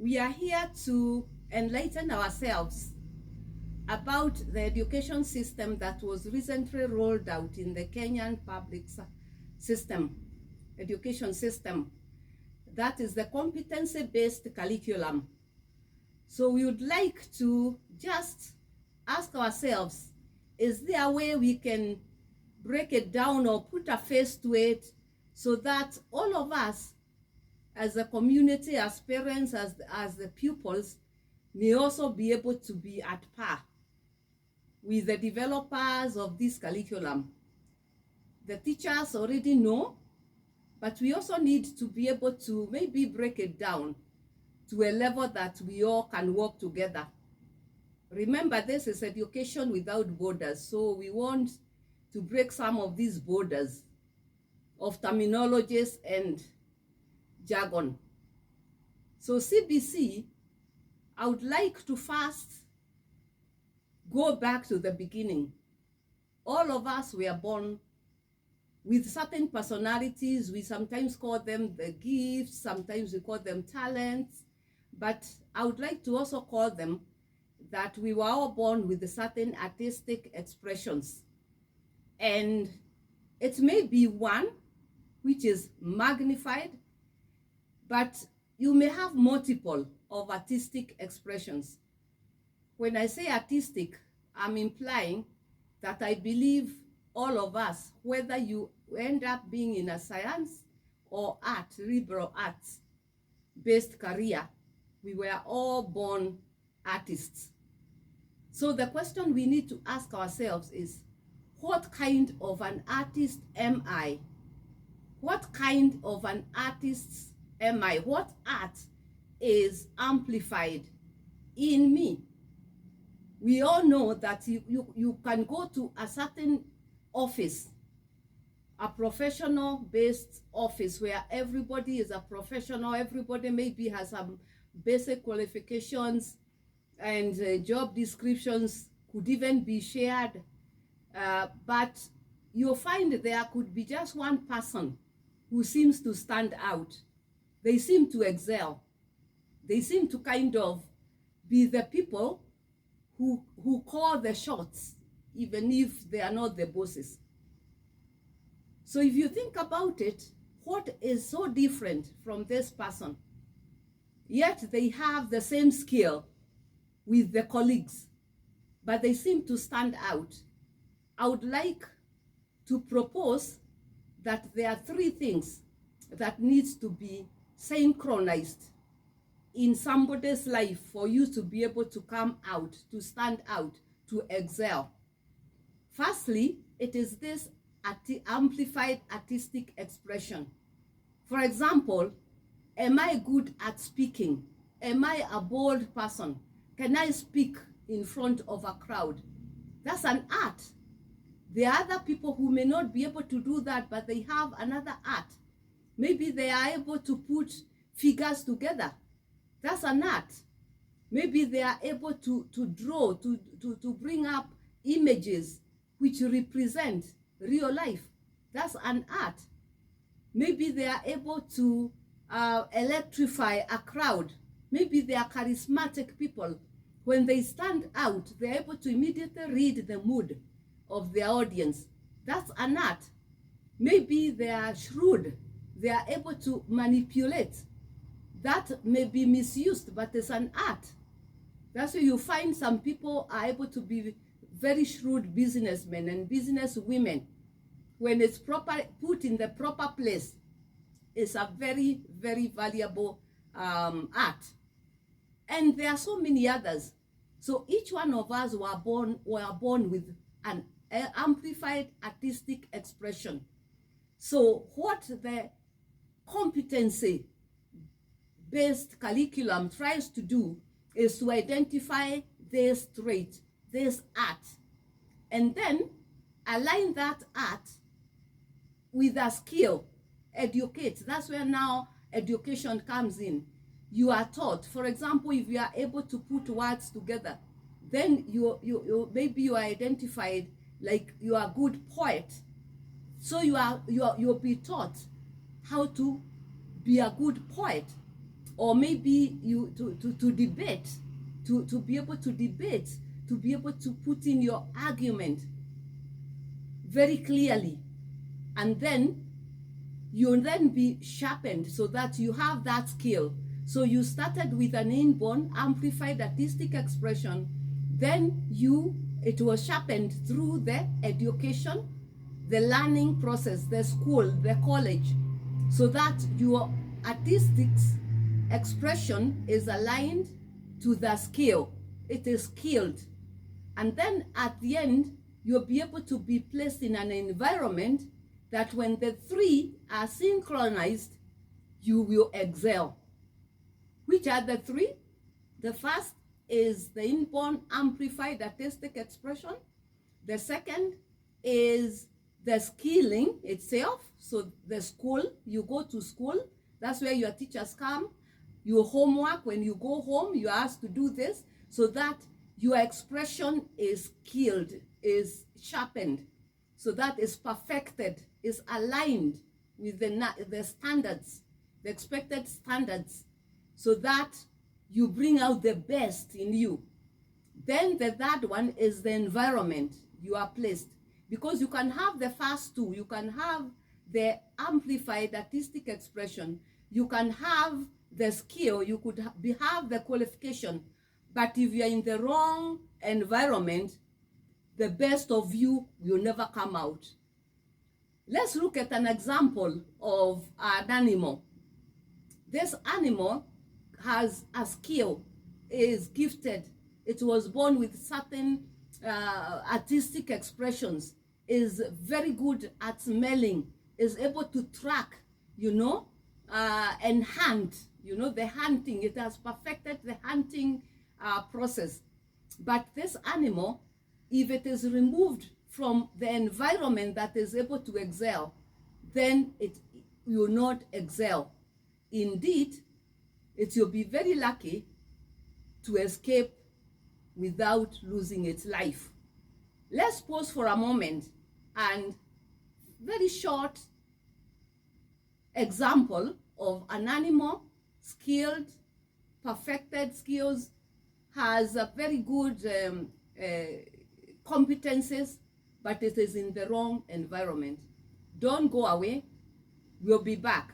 We are here to enlighten ourselves about the education system that was recently rolled out in the Kenyan public system, education system. That is the Competency Based Curriculum. So we would like to just ask ourselves, is there a way we can break it down or put a face to it so that all of us as a community, as parents, as the pupils, may also be able to be at par with the developers of this curriculum? The teachers already know, but we also need to be able to maybe break it down to a level that we all can work together. Remember, this is education without borders, so we want to break some of these borders of terminologies and jargon. So CBC, I would like to first go back to the beginning. All of us were born with certain personalities. We sometimes call them the gifts, sometimes we call them talents, but I would like to also call them that we were all born with certain artistic expressions. And it may be one which is magnified, but you may have multiple of artistic expressions. When I say artistic, I'm implying that I believe all of us, whether you end up being in a science or art, liberal arts based career, we were all born artists. So the question we need to ask ourselves is, what kind of an artist am I? What kind of an artist am I? What art is amplified in me? We all know that you can go to a certain office, a professional-based office where everybody is a professional, everybody maybe has some basic qualifications, and job descriptions could even be shared. But you'll find there could be just one person who seems to stand out. They seem to excel. They seem to kind of be the people who call the shots, even if they are not the bosses. So if you think about it, what is so different from this person? Yet they have the same skill with the colleagues, but they seem to stand out. I would like to propose that there are three things that needs to be synchronized in somebody's life for you to be able to come out, to stand out, to excel. Firstly, it is this amplified artistic expression. For example, am I good at speaking? Am I a bold person? Can I speak in front of a crowd? That's an art. There are other people who may not be able to do that, but they have another art. Maybe they are able to put figures together. That's an art. Maybe they are able to draw, to bring up images which represent real life. That's an art. Maybe they are able to electrify a crowd. Maybe they are charismatic people. When they stand out, they're able to immediately read the mood of their audience. That's an art. Maybe they are shrewd. They are able to manipulate. That may be misused, but it's an art. That's why you find some people are able to be very shrewd businessmen and businesswomen. When it's put in the proper place, it's a very, very valuable art. And there are so many others. So each one of us were born with an amplified artistic expression. So what the competency-based curriculum tries to do is to identify this trait, this art, and then align that art with a skill, educate. That's where now education comes in. You are taught. For example, if you are able to put words together, then maybe you are identified like you are a good poet. So you'll be taught how to be a good poet. or maybe you to debate, to be able to debate, to be able to put in your argument very clearly, and then you'll then be sharpened so that you have that skill. So you started with an inborn amplified artistic expression, then it was sharpened through the education, the learning process, the school, the college, so that your artistic expression is aligned to the skill. It is skilled. And then at the end, you'll be able to be placed in an environment that when the three are synchronized, you will excel. Which are the three? The first is the inborn amplified artistic expression. The second is the skilling itself. So the school, you go to school, that's where your teachers come. Your homework, when you go home, you're asked to do this so that your expression is skilled, is sharpened, so that is perfected, is aligned with the standards, the expected standards, so that you bring out the best in you. Then the third one is the environment you are placed. Because you can have the first two, you can have the amplified artistic expression, you can have the skill, you could have the qualification, but if you're in the wrong environment, the best of you will never come out. Let's look at an example of an animal. This animal has a skill, is gifted. It was born with certain artistic expressions, is very good at smelling, is able to track, and hunt, the hunting. It has perfected the hunting process. But this animal, if it is removed from the environment that is able to excel, then it will not excel. Indeed, it will be very lucky to escape without losing its life. Let's pause for a moment and very short example of an animal, skilled, perfected skills, has a very good competences, but it is in the wrong environment. Don't go away. We'll be back.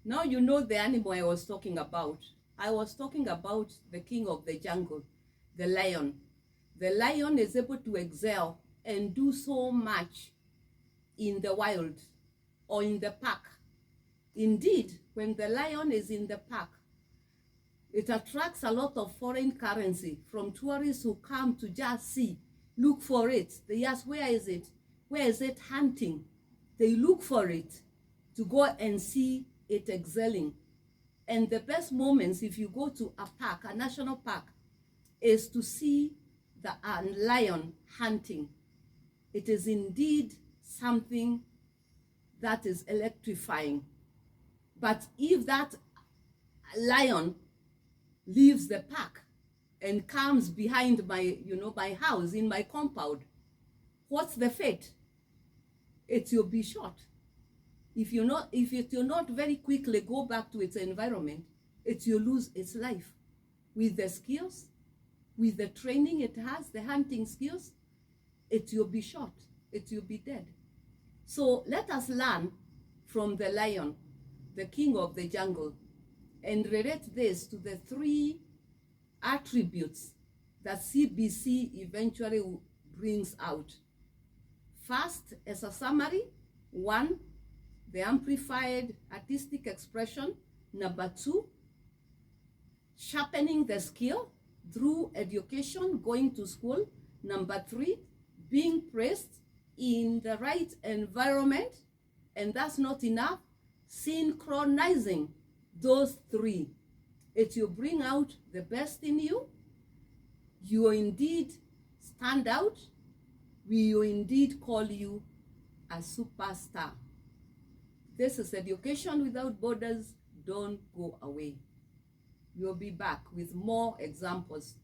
Now you know the animal I was talking about. I was talking about the king of the jungle, the lion. The lion is able to excel and do so much in the wild or in the park. Indeed, when the lion is in the park, it attracts a lot of foreign currency from tourists who come to just see, look for it. They ask, where is it? Where is it hunting? They look for it to go and see it excelling. And the best moments, if you go to a park, a national park, is to see the lion hunting. It is indeed something that is electrifying. But if that lion leaves the park and comes behind my house, in my compound, what's the fate? It will be shot. If it will not very quickly go back to its environment, it will lose its life. With the skills, with the training it has, the hunting skills, it will be shot. It will be dead. So let us learn from the lion, the king of the jungle, and relate this to the three attributes that CBC eventually brings out. First, as a summary, 1, the amplified artistic expression. Number 2, sharpening the skill through education, going to school. Number 3, being placed in the right environment. And that's not enough, synchronizing those three. It will bring out the best in you. You will indeed stand out. We will indeed call you a superstar. This is Education Without Borders. Don't go away. We'll be back with more examples